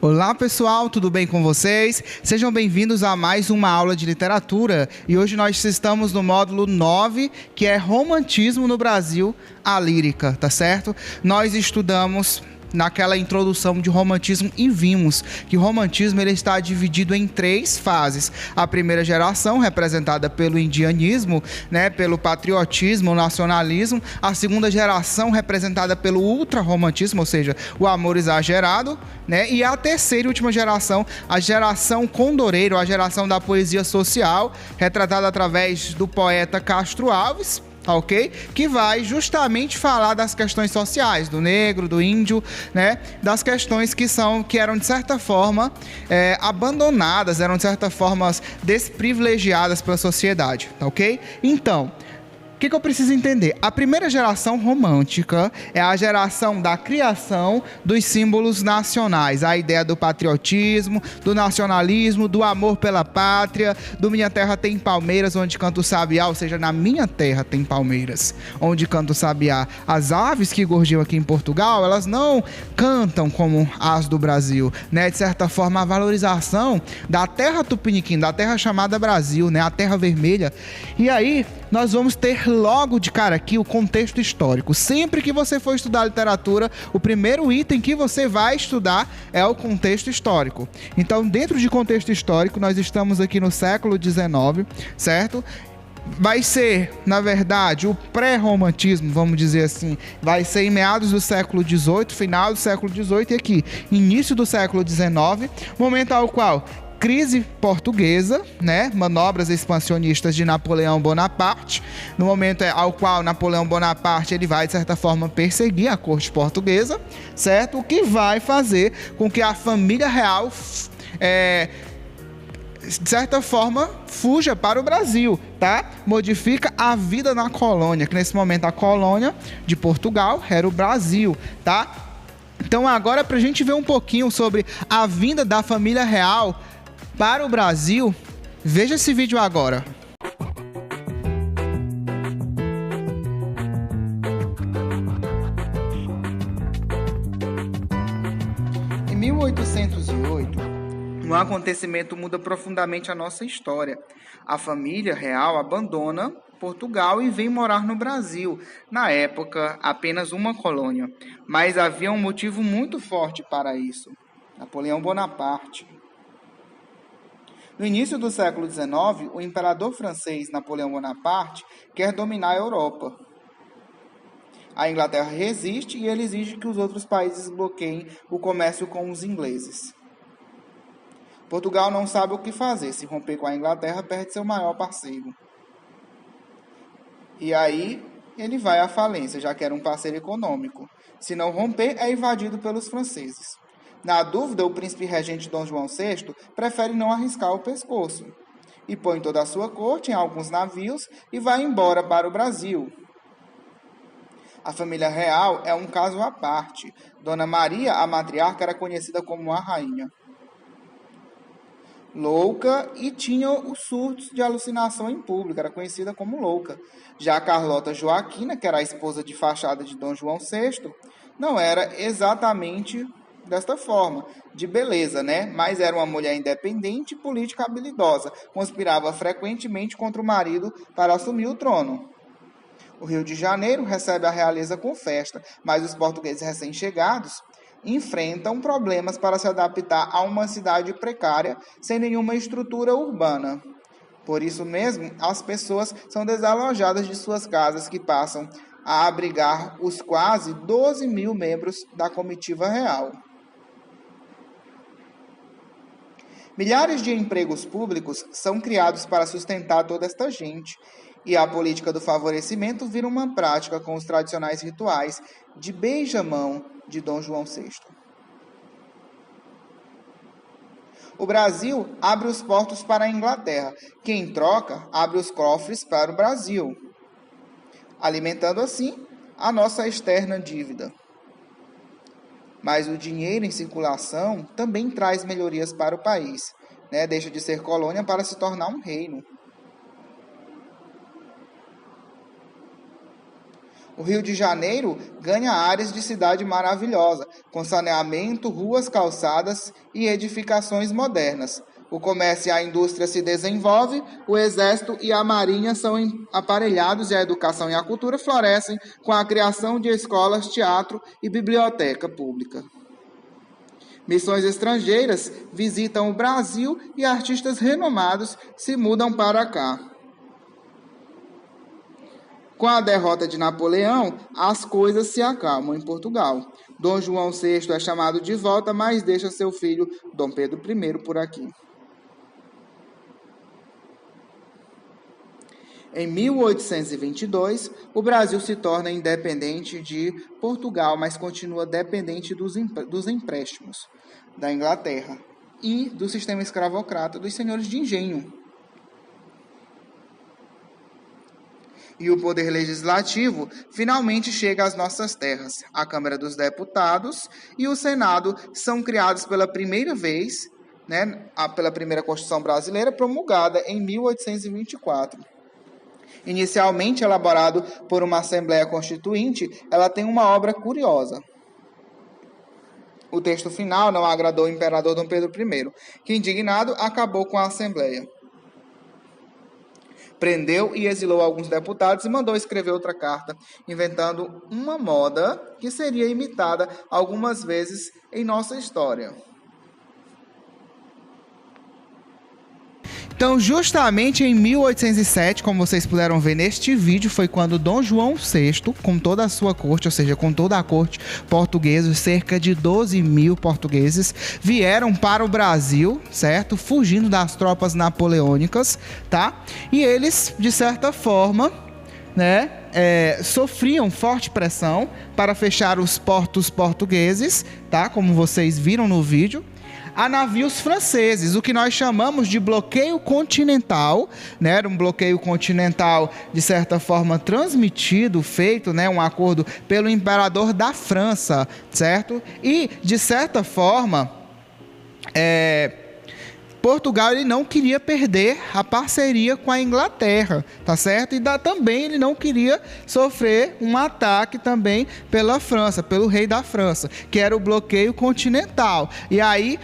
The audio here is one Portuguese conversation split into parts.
Olá pessoal, tudo bem com vocês? Sejam bem-vindos a mais uma aula de literatura e hoje nós estamos no módulo 9, que é Romantismo no Brasil, a lírica, tá certo? Nós estudamos naquela introdução de romantismo e vimos que o romantismo ele está dividido em três fases. A primeira geração, representada pelo indianismo, pelo patriotismo, o nacionalismo. A segunda geração, representada pelo ultrarromantismo, ou seja, o amor exagerado, E a terceira e última geração, a geração condoreiro, a geração da poesia social, retratada através do poeta Castro Alves, ok? Que vai justamente falar das questões sociais, do negro, do índio, das questões que eram de certa forma abandonadas, eram de certa forma desprivilegiadas pela sociedade, ok? Então, o que eu preciso entender? A primeira geração romântica é a geração da criação dos símbolos nacionais, a ideia do patriotismo, do nacionalismo, do amor pela pátria, do Minha Terra Tem Palmeiras, onde canta o sabiá, ou seja, na minha terra tem palmeiras, onde canta o sabiá. As aves que gorjeiam aqui em Portugal, elas não cantam como as do Brasil, De certa forma, a valorização da terra tupiniquim, da terra chamada Brasil, a terra vermelha. E aí, nós vamos ter logo de cara aqui o contexto histórico. Sempre que você for estudar literatura, o primeiro item que você vai estudar é o contexto histórico. Então, dentro de contexto histórico, nós estamos aqui no século XIX, certo? Vai ser, na verdade, o pré-romantismo, vamos dizer assim, vai ser em meados do século XVIII, final do século XVIII e aqui, início do século XIX, momento ao qual crise portuguesa, manobras expansionistas de Napoleão Bonaparte, no momento ao qual Napoleão Bonaparte ele vai, de certa forma, perseguir a corte portuguesa, certo? O que vai fazer com que a família real, de certa forma, fuja para o Brasil, tá? Modifica a vida na colônia, que nesse momento a colônia de Portugal era o Brasil, tá? Então agora, para a gente ver um pouquinho sobre a vinda da família real para o Brasil, veja esse vídeo agora. Em 1808, um acontecimento muda profundamente a nossa história. A família real abandona Portugal e vem morar no Brasil. Na época, apenas uma colônia. Mas havia um motivo muito forte para isso: Napoleão Bonaparte. No início do século XIX, o imperador francês Napoleão Bonaparte quer dominar a Europa. A Inglaterra resiste e ele exige que os outros países bloqueiem o comércio com os ingleses. Portugal não sabe o que fazer. Se romper com a Inglaterra, perde seu maior parceiro. E aí, ele vai à falência, já que era um parceiro econômico. Se não romper, é invadido pelos franceses. Na dúvida, o príncipe regente Dom João VI prefere não arriscar o pescoço e põe toda a sua corte em alguns navios e vai embora para o Brasil. A família real é um caso à parte. Dona Maria, a matriarca, era conhecida como a rainha. Louca e tinha os surtos de alucinação em público, era conhecida como louca. Já a Carlota Joaquina, que era a esposa de fachada de Dom João VI, não era exatamente desta forma, de beleza, Mas era uma mulher independente e política habilidosa. Conspirava frequentemente contra o marido para assumir o trono. O Rio de Janeiro recebe a realeza com festa, mas os portugueses recém-chegados enfrentam problemas para se adaptar a uma cidade precária, sem nenhuma estrutura urbana. Por isso mesmo, as pessoas são desalojadas de suas casas, que passam a abrigar os quase 12 mil membros da comitiva real. Milhares de empregos públicos são criados para sustentar toda esta gente, e a política do favorecimento vira uma prática com os tradicionais rituais de beijamão de Dom João VI. O Brasil abre os portos para a Inglaterra, que em troca abre os cofres para o Brasil, alimentando assim a nossa externa dívida. Mas o dinheiro em circulação também traz melhorias para o país, Deixa de ser colônia para se tornar um reino. O Rio de Janeiro ganha áreas de cidade maravilhosa, com saneamento, ruas, calçadas e edificações modernas. O comércio e a indústria se desenvolvem, o exército e a marinha são aparelhados e a educação e a cultura florescem com a criação de escolas, teatro e biblioteca pública. Missões estrangeiras visitam o Brasil e artistas renomados se mudam para cá. Com a derrota de Napoleão, as coisas se acalmam em Portugal. Dom João VI é chamado de volta, mas deixa seu filho Dom Pedro I por aqui. Em 1822, o Brasil se torna independente de Portugal, mas continua dependente dos empréstimos da Inglaterra e do sistema escravocrata dos senhores de engenho. E o poder legislativo finalmente chega às nossas terras. A Câmara dos Deputados e o Senado são criados pela primeira vez, pela primeira Constituição brasileira, promulgada em 1824. Inicialmente elaborado por uma Assembleia Constituinte, ela tem uma obra curiosa. O texto final não agradou o imperador Dom Pedro I, que, indignado, acabou com a Assembleia. Prendeu e exilou alguns deputados e mandou escrever outra carta, inventando uma moda que seria imitada algumas vezes em nossa história. Então, justamente em 1807, como vocês puderam ver neste vídeo, foi quando Dom João VI, com toda a sua corte, ou seja, com toda a corte portuguesa, cerca de 12 mil portugueses, vieram para o Brasil, certo? Fugindo das tropas napoleônicas, tá? E eles, de certa forma, sofriam forte pressão para fechar os portos portugueses, tá? Como vocês viram no vídeo, a navios franceses, o que nós chamamos de bloqueio continental, Era um bloqueio continental, de certa forma, transmitido, feito, um acordo pelo imperador da França, certo? E, de certa forma, Portugal ele não queria perder a parceria com a Inglaterra, tá certo? E também ele não queria sofrer um ataque também pela França, pelo rei da França, que era o bloqueio continental. E aí,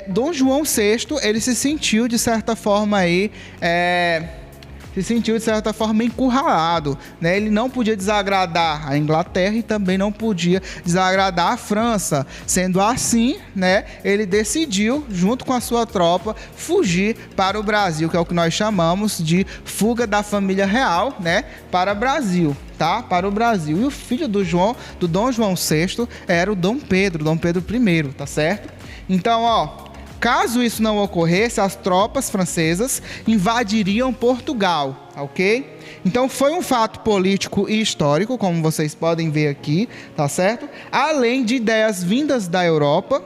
Dom João VI, ele se sentiu de certa forma encurralado, Ele não podia desagradar a Inglaterra e também não podia desagradar a França. Sendo assim, ele decidiu, junto com a sua tropa, fugir para o Brasil, que é o que nós chamamos de fuga da família real, para o Brasil. Para o Brasil. E o filho do Dom João VI era o Dom Pedro I, tá certo? Então, caso isso não ocorresse, as tropas francesas invadiriam Portugal, ok? Então foi um fato político e histórico, como vocês podem ver aqui, tá certo? Além de ideias vindas da Europa,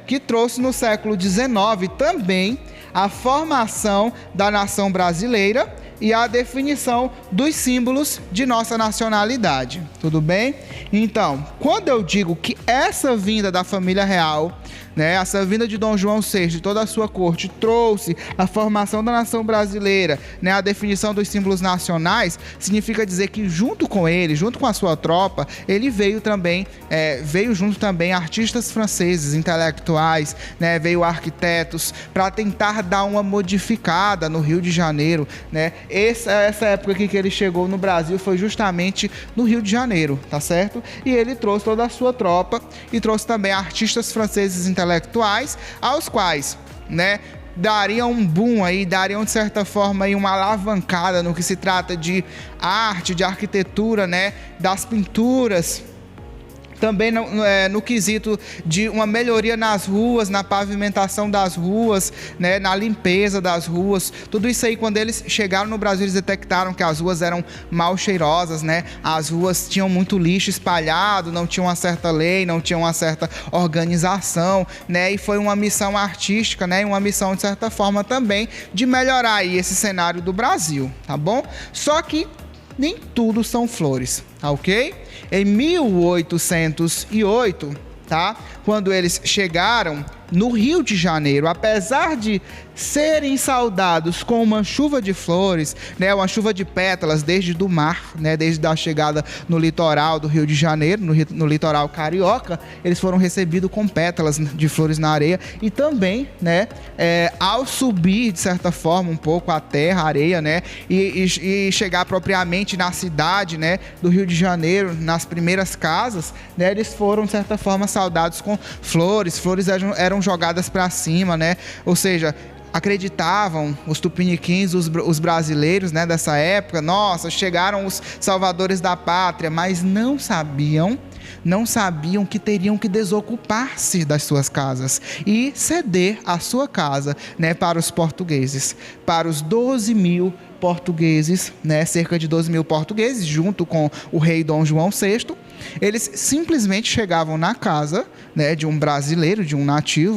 que trouxe no século XIX também a formação da nação brasileira e a definição dos símbolos de nossa nacionalidade, tudo bem? Então, quando eu digo que essa vinda da família real, essa vinda de Dom João VI, de toda a sua corte, trouxe a formação da nação brasileira, a definição dos símbolos nacionais, significa dizer que junto com ele, junto com a sua tropa, ele veio junto também artistas franceses, intelectuais, veio arquitetos, para tentar dar uma modificada no Rio de Janeiro, Essa época aqui que ele chegou no Brasil foi justamente no Rio de Janeiro, tá certo? E ele trouxe toda a sua tropa e trouxe também artistas franceses intelectuais, aos quais, dariam um boom aí, dariam de certa forma aí uma alavancada no que se trata de arte, de arquitetura, das pinturas. Também no quesito de uma melhoria nas ruas, na pavimentação das ruas, na limpeza das ruas. Tudo isso aí, quando eles chegaram no Brasil, eles detectaram que as ruas eram mal cheirosas, As ruas tinham muito lixo espalhado, não tinham uma certa lei, não tinham uma certa organização, E foi uma missão artística, E uma missão, de certa forma, também de melhorar aí esse cenário do Brasil, tá bom? Só que nem tudo são flores, tá ok? Em 1808, quando eles chegaram, no Rio de Janeiro, apesar de serem saudados com uma chuva de flores, né, uma chuva de pétalas desde do mar, né, desde a chegada no litoral do Rio de Janeiro, no litoral carioca, eles foram recebidos com pétalas de flores na areia e também, né, ao subir de certa forma um pouco a terra, a areia, né, e chegar propriamente na cidade, né, do Rio de Janeiro, nas primeiras casas, né, eles foram de certa forma saudados com flores eram jogadas para cima, né, ou seja, acreditavam os tupiniquins, os brasileiros, né, dessa época, nossa, chegaram os salvadores da pátria, mas não sabiam que teriam que desocupar-se das suas casas e ceder a sua casa, né, para os portugueses, para os 12 mil portugueses, né, cerca de 12 mil portugueses, junto com o rei Dom João VI. Eles simplesmente chegavam na casa, né, de um brasileiro, de um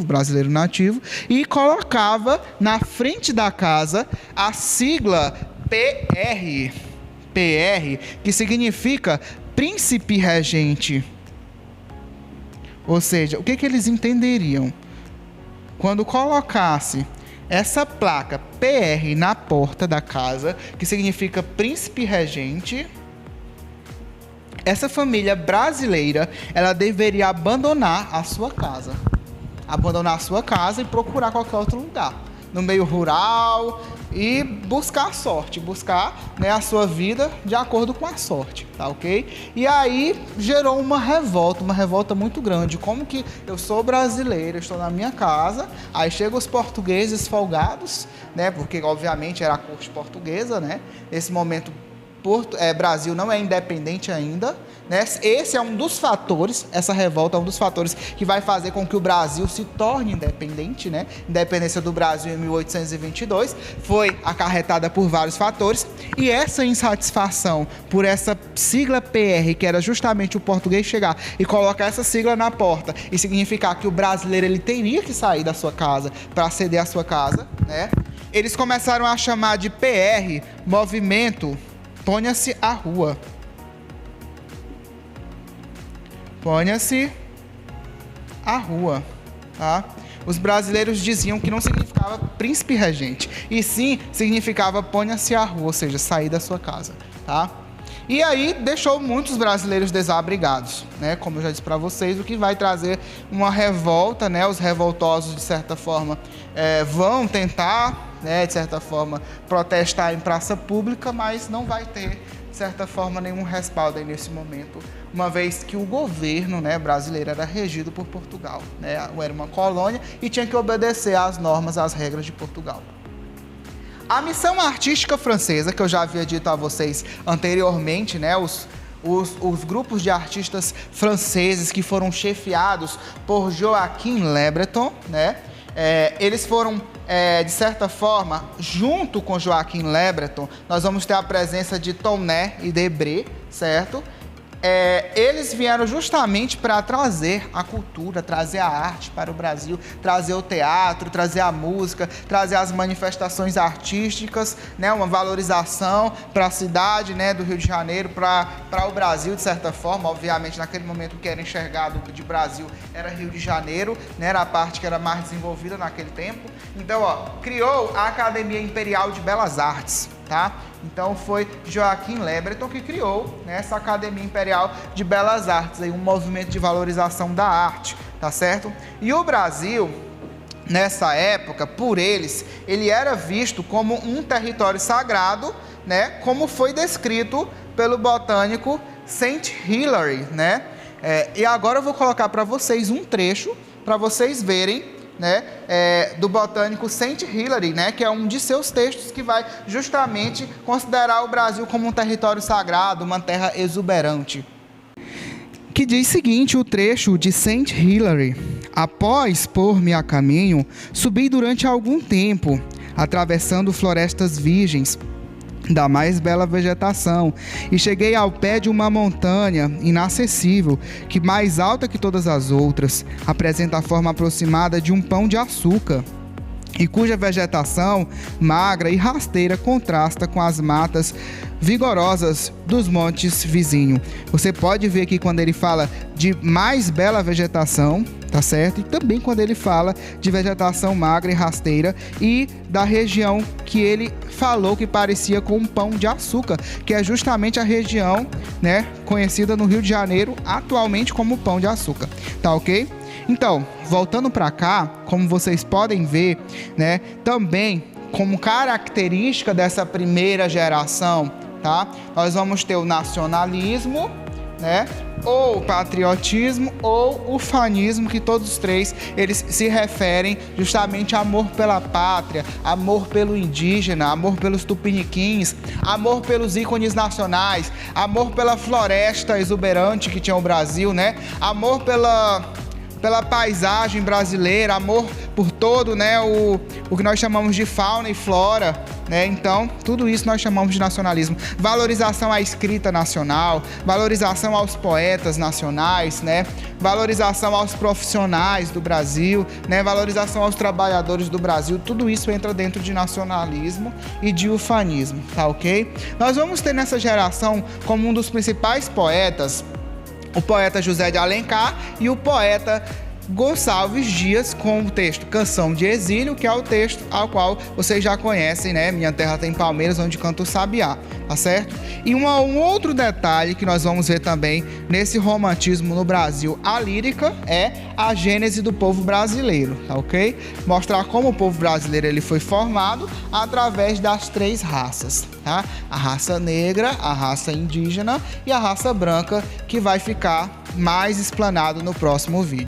brasileiro nativo, e colocava na frente da casa a sigla PR, que significa Príncipe Regente. Ou seja, o que eles entenderiam? Quando colocasse essa placa PR na porta da casa, que significa Príncipe Regente, essa família brasileira, ela deveria abandonar a sua casa e procurar qualquer outro lugar, no meio rural, e buscar a sorte, né, a sua vida de acordo com a sorte, tá ok? E aí gerou uma revolta muito grande. Como que eu sou brasileiro, estou na minha casa, aí chegam os portugueses folgados, né, porque obviamente era a corte portuguesa, né, nesse momento Brasil não é independente ainda, né? Esse é um dos fatores, essa revolta é um dos fatores que vai fazer com que o Brasil se torne independente, né? Independência do Brasil em 1822 foi acarretada por vários fatores, e essa insatisfação por essa sigla PR, que era justamente o português chegar e colocar essa sigla na porta e significar que o brasileiro ele teria que sair da sua casa para ceder a sua casa, né? Eles começaram a chamar de PR, movimento Ponha-se à rua. Ponha-se à rua, tá? Os brasileiros diziam que não significava príncipe regente, e sim significava ponha-se à rua, ou seja, sair da sua casa, tá? E aí deixou muitos brasileiros desabrigados, né? Como eu já disse para vocês, o que vai trazer uma revolta, né? Os revoltosos, de certa forma, vão tentar, né, de certa forma, protestar em praça pública, mas não vai ter, de certa forma, nenhum respaldo aí nesse momento, uma vez que o governo, né, brasileiro era regido por Portugal, né? Era uma colônia e tinha que obedecer às normas, às regras de Portugal. A missão artística francesa, que eu já havia dito a vocês anteriormente, né, os grupos de artistas franceses que foram chefiados por Joachim Le Breton, né, eles foram, de certa forma, junto com Joachim Le Breton, nós vamos ter a presença de Tonnet e Debré, certo? Eles vieram justamente para trazer a cultura, trazer a arte para o Brasil, trazer o teatro, trazer a música, trazer as manifestações artísticas, né, uma valorização para a cidade, né, do Rio de Janeiro, para o Brasil, de certa forma. Obviamente, naquele momento, o que era enxergado de Brasil era Rio de Janeiro, né, era a parte que era mais desenvolvida naquele tempo. Então, criou a Academia Imperial de Belas Artes, tá? Então foi Joachim Le Breton que criou, né, essa Academia Imperial de Belas Artes, aí, um movimento de valorização da arte, tá certo? E o Brasil, nessa época, por eles, ele era visto como um território sagrado, né, como foi descrito pelo botânico Saint Hilary, né? E agora eu vou colocar para vocês um trecho para vocês verem, né, do botânico Saint Hilary, né, que é um de seus textos que vai justamente considerar o Brasil como um território sagrado, uma terra exuberante. Que diz o seguinte, o trecho de Saint Hilary: após pôr-me a caminho, subi durante algum tempo, atravessando florestas virgens, da mais bela vegetação, e cheguei ao pé de uma montanha inacessível, que, mais alta que todas as outras, apresenta a forma aproximada de um pão de açúcar, e cuja vegetação, magra e rasteira, contrasta com as matas vigorosas dos montes vizinhos. Você pode ver que quando ele fala de mais bela vegetação, tá certo? E também quando ele fala de vegetação magra e rasteira e da região que ele falou que parecia com um pão de açúcar, que é justamente a região, né, conhecida no Rio de Janeiro atualmente como Pão de Açúcar, tá ok? Então, voltando para cá, como vocês podem ver, né, também como característica dessa primeira geração, tá? Nós vamos ter o nacionalismo, né? Ou o patriotismo ou o fanismo, que todos os três eles se referem justamente a amor pela pátria, amor pelo indígena, amor pelos tupiniquins, amor pelos ícones nacionais, amor pela floresta exuberante que tinha o Brasil, né? Amor pela paisagem brasileira, amor por todo, né, o que nós chamamos de fauna e flora, né? Então, tudo isso nós chamamos de nacionalismo. Valorização à escrita nacional, valorização aos poetas nacionais, né? Valorização aos profissionais do Brasil, né? Valorização aos trabalhadores do Brasil. Tudo isso entra dentro de nacionalismo e de ufanismo, tá ok? Nós vamos ter nessa geração como um dos principais poetas o poeta José de Alencar e o poeta Gonçalves Dias, com o texto Canção de Exílio, que é o texto ao qual vocês já conhecem, né? Minha Terra Tem Palmeiras, onde canta o sabiá, tá certo? E um outro detalhe que nós vamos ver também nesse romantismo no Brasil, a lírica, é a gênese do povo brasileiro, tá ok? Mostrar como o povo brasileiro ele foi formado através das três raças, tá? A raça negra, a raça indígena e a raça branca, que vai ficar mais explanado no próximo vídeo.